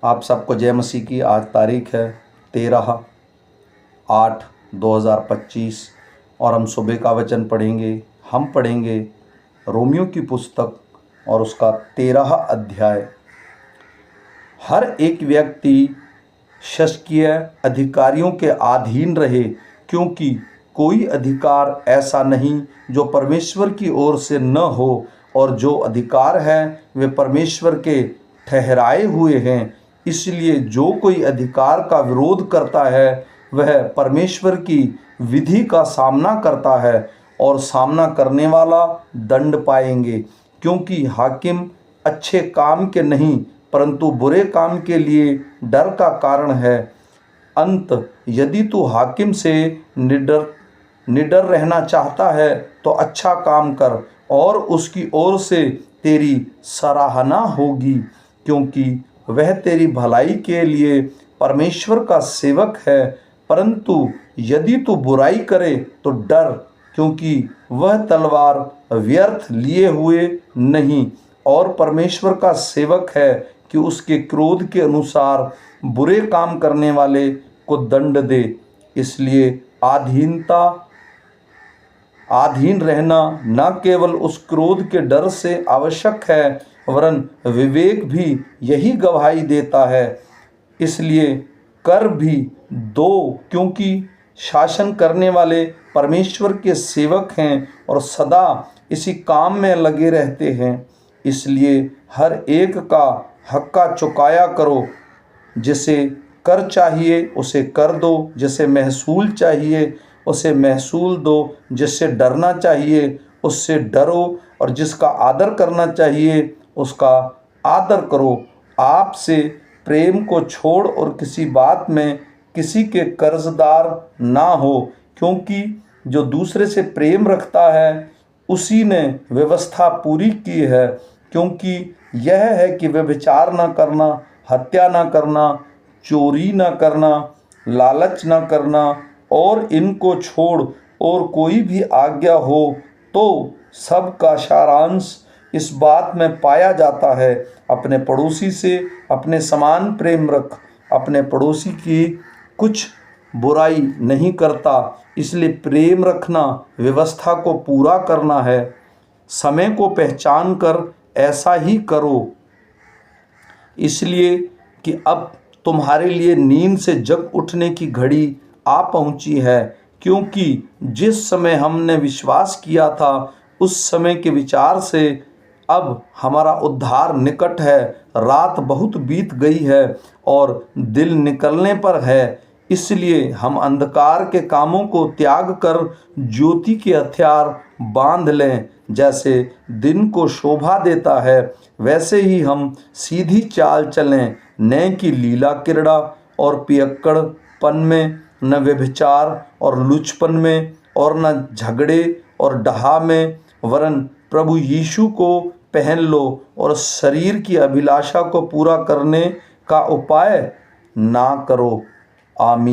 आप सबको जय मसीह की। आज तारीख है 13/8/2025 और हम सुबह का वचन पढ़ेंगे। हम पढ़ेंगे रोमियो की पुस्तक और उसका 13 अध्याय। हर एक व्यक्ति शासकीय अधिकारियों के अधीन रहे, क्योंकि कोई अधिकार ऐसा नहीं जो परमेश्वर की ओर से न हो, और जो अधिकार है वे परमेश्वर के ठहराए हुए हैं। इसलिए जो कोई अधिकार का विरोध करता है वह परमेश्वर की विधि का सामना करता है, और सामना करने वाला दंड पाएंगे, क्योंकि हाकिम अच्छे काम के नहीं परंतु बुरे काम के लिए डर का कारण है। अंत यदि तू हाकिम से निडर रहना चाहता है तो अच्छा काम कर, और उसकी ओर से तेरी सराहना होगी, क्योंकि वह तेरी भलाई के लिए परमेश्वर का सेवक है। परंतु यदि तू बुराई करे तो डर, क्योंकि वह तलवार व्यर्थ लिए हुए नहीं, और परमेश्वर का सेवक है कि उसके क्रोध के अनुसार बुरे काम करने वाले को दंड दे। इसलिए अधीन रहना न केवल उस क्रोध के डर से आवश्यक है, वरन विवेक भी यही गवाही देता है। इसलिए कर भी दो, क्योंकि शासन करने वाले परमेश्वर के सेवक हैं और सदा इसी काम में लगे रहते हैं। इसलिए हर एक का हक्का चुकाया करो। जिसे कर चाहिए उसे कर दो, जिसे महसूल चाहिए उसे महसूल दो, जिससे डरना चाहिए उससे डरो, और जिसका आदर करना चाहिए उसका आदर करो। आपसे प्रेम को छोड़ और किसी बात में किसी के कर्जदार ना हो, क्योंकि जो दूसरे से प्रेम रखता है उसी ने व्यवस्था पूरी की है। क्योंकि यह है कि व्यभिचार न करना, हत्या न करना, चोरी न करना, लालच न करना, और इनको छोड़ और कोई भी आज्ञा हो तो सबका सारांश इस बात में पाया जाता है, अपने पड़ोसी से अपने समान प्रेम रख। अपने पड़ोसी की कुछ बुराई नहीं करता, इसलिए प्रेम रखना व्यवस्था को पूरा करना है। समय को पहचान कर ऐसा ही करो, इसलिए कि अब तुम्हारे लिए नींद से जग उठने की घड़ी आ पहुंची है। क्योंकि जिस समय हमने विश्वास किया था उस समय के विचार से अब हमारा उद्धार निकट है। रात बहुत बीत गई है और दिन निकलने पर है। इसलिए हम अंधकार के कामों को त्याग कर ज्योति के हथियार बांध लें। जैसे दिन को शोभा देता है वैसे ही हम सीधी चाल चलें, न कि लीला क्रीड़ा और पियक्कड़पन में, न व्यभिचार और लुचपन में, और न झगड़े और डहा में, वरन प्रभु यीशु को पहन लो और शरीर की अभिलाषा को पूरा करने का उपाय ना करो। आमीन।